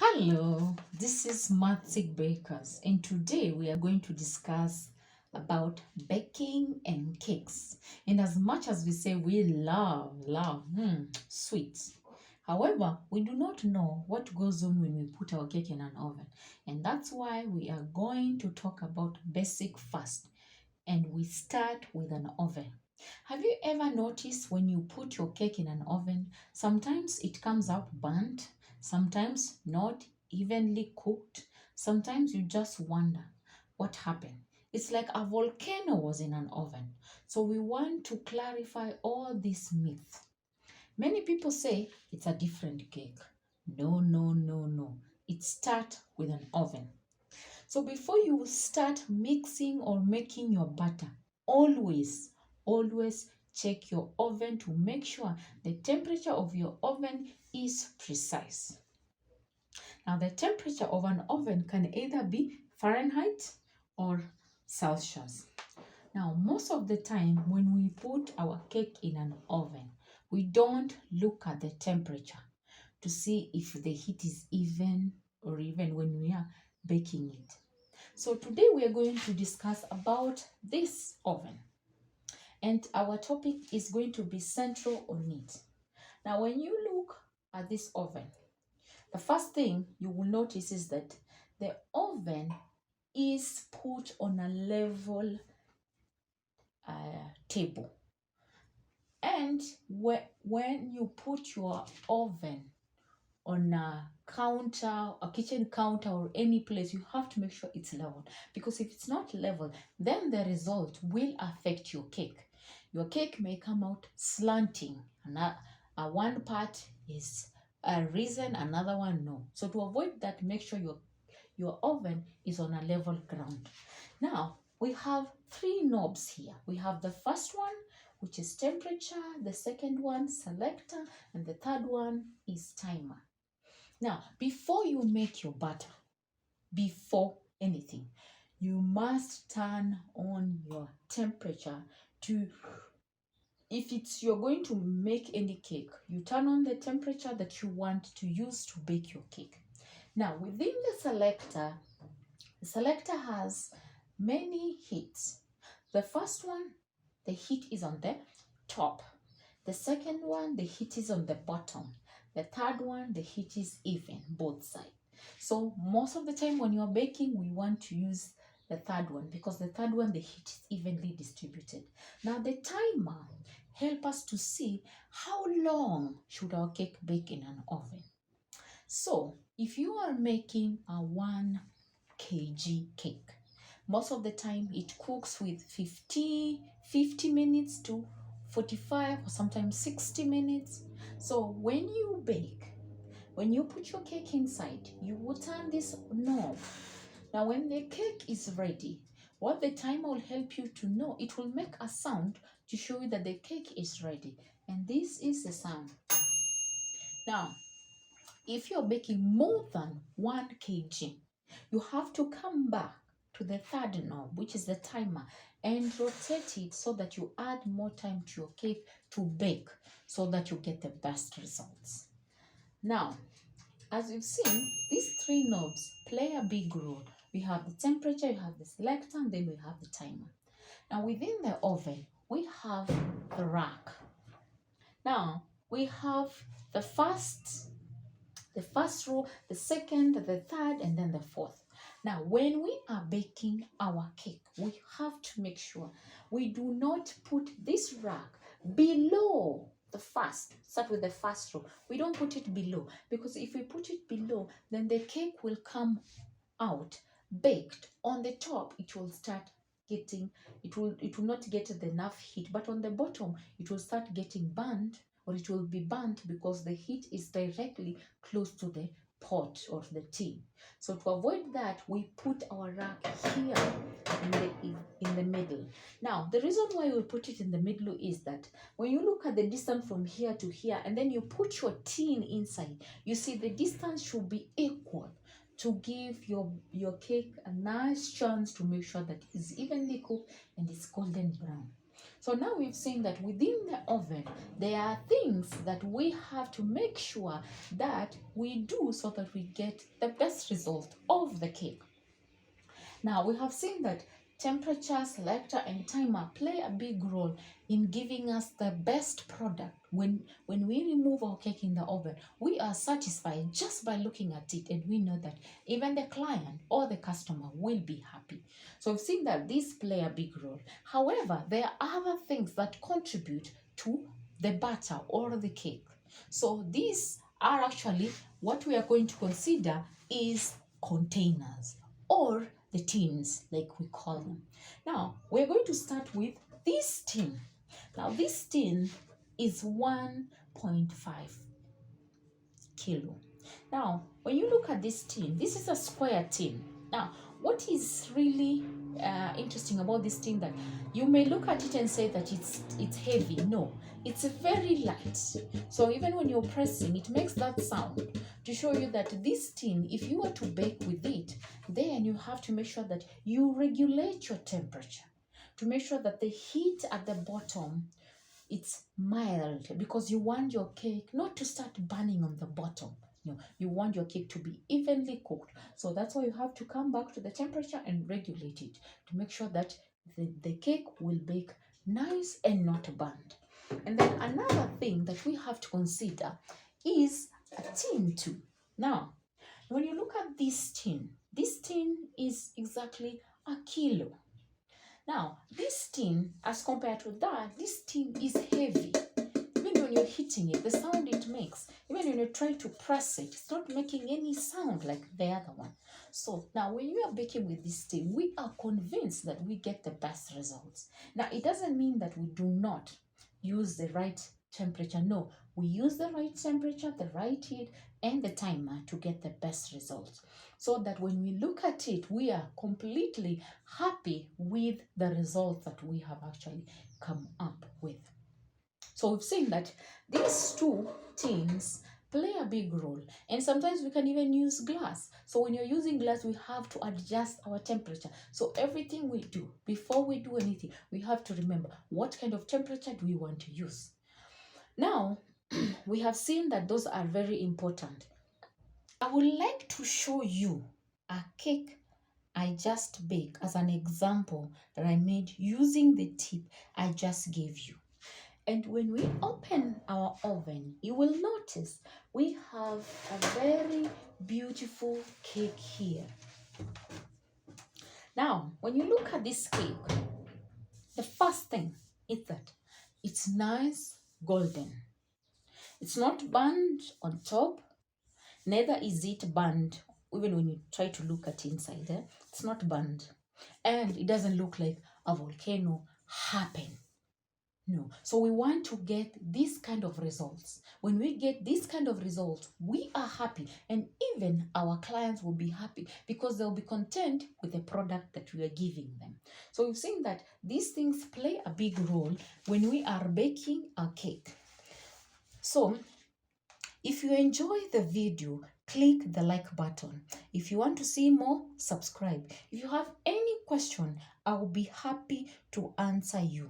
Hello, this is Matsik Bakers, and today we are going to discuss about baking and cakes. And as much as we say we love sweets, however, we do not know what goes on when we put our cake in an oven. And that's why we are going to talk about basic first. And we start with an oven. Have you ever noticed when you put your cake in an oven, sometimes it comes out burnt, sometimes not evenly cooked, sometimes you just wonder what happened. It's like a volcano was in an oven. So we want to clarify all these myths. Many people say it's a different cake. No. It starts with an oven. So before you start mixing or making your batter, always check your oven to make sure the temperature of your oven is precise. Now, the temperature of an oven can either be Fahrenheit or Celsius. Now, most of the time when we put our cake in an oven, we don't look at the temperature to see if the heat is even or even when we are baking it. So today we are going to discuss about this oven, and our topic is going to be central on it. Now when you look at this oven, the first thing you will notice is that the oven is put on a level table, and when you put your oven on a counter, a kitchen counter, or any place, you have to make sure it's level, because if it's not level, then the result will affect your cake. Your cake may come out slanting, and one part is risen, another one no. So to avoid that, make sure your oven is on a level ground. Now we have three knobs here. We have the first one, which is temperature, the second one selector, and the third one is timer. Now, before you make your batter, before anything, you must turn on your temperature to, if it's you're going to make any cake, you turn on the temperature that you want to use to bake your cake. Now, within the selector has many heats. The first one, the heat is on the top. The second one, the heat is on the bottom. The third one, the heat is even, both sides. So most of the time when you're baking, we want to use the third one, because the third one, the heat is evenly distributed. Now the timer help us to see how long should our cake bake in an oven. So if you are making a 1 kg cake, most of the time it cooks with 50 minutes to 45 or sometimes 60 minutes. So when you bake, when you put your cake inside, you will turn this knob. Now when the cake is ready, what the timer will help you to know, it will make a sound to show you that the cake is ready. And this is the sound. Now, if you're baking more than 1 kg, you have to come back to the third knob, which is the timer, and rotate it so that you add more time to your cake to bake, so that you get the best results. Now, as you've seen, these three knobs play a big role. We have the temperature, you have the selector, and then we have the timer. Now, within the oven, we have the rack. Now, we have the first row, the second, the third, and then the fourth. Now, when we are baking our cake, we have to make sure we do not put this rack below the first. Start with the first row. We don't put it below, because if we put it below, then the cake will come out baked. On the top, it will start getting, it will not get enough heat, but on the bottom, it will start getting burnt, or it will be burnt because the heat is directly close to the pot or the tin. So to avoid that, we put our rack here in the middle. Now, the reason why we put it in the middle is that when you look at the distance from here to here, and then you put your tin inside, you see the distance should be equal to give your cake a nice chance to make sure that it's evenly cooked and it's golden brown. So now we've seen that within the oven, there are things that we have to make sure that we do so that we get the best result of the cake. Now we have seen that temperature, selector, and timer play a big role in giving us the best product. When we remove our cake in the oven, we are satisfied just by looking at it, and we know that even the client or the customer will be happy. So we've seen that these play a big role. However, there are other things that contribute to the batter or the cake. So these are actually what we are going to consider is containers or the tins, like we call them. Now, we're going to start with this tin. Now, this tin is 1.5 kilo. Now, when you look at this tin, this is a square tin. Now, what is really interesting about this tin, that you may look at it and say that it's heavy. No, it's very light. So even when you're pressing, it makes that sound to show you that this tin, if you were to bake with it, then you have to make sure that you regulate your temperature to make sure that the heat at the bottom, it's mild, because you want your cake not to start burning on the bottom. No, you want your cake to be evenly cooked. So that's why you have to come back to the temperature and regulate it to make sure that the cake will bake nice and not burned. And then another thing that we have to consider is a tin too. Now, when you look at this tin is exactly a kilo. Now, this tin, as compared to that, this tin is heavy. Even when you're hitting it, the sound it makes, even when you try to press it, it's not making any sound like the other one. So now when you are baking with this tin, we are convinced that we get the best results. Now, it doesn't mean that we do not use the right temperature. No, we use the right temperature, the right heat, and the timer to get the best results. So that when we look at it, we are completely happy with the results that we have actually come up with. So we've seen that these two things play a big role, and sometimes we can even use glass. So when you're using glass, we have to adjust our temperature. So everything we do, before we do anything, we have to remember what kind of temperature do we want to use. Now, we have seen that those are very important. I would like to show you a cake I just baked as an example that I made using the tip I just gave you. And when we open our oven, you will notice we have a very beautiful cake here. Now, when you look at this cake, the first thing is that it's nice golden. It's not burned on top, neither is it burned even when you try to look at inside. It's not burned. And it doesn't look like a volcano happened. No. So we want to get this kind of results. When we get this kind of results, we are happy, and even our clients will be happy because they'll be content with the product that we are giving them. So we've seen that these things play a big role when we are baking a cake. So if you enjoy the video, click the like button. If you want to see more, subscribe. If you have any question, I will be happy to answer you.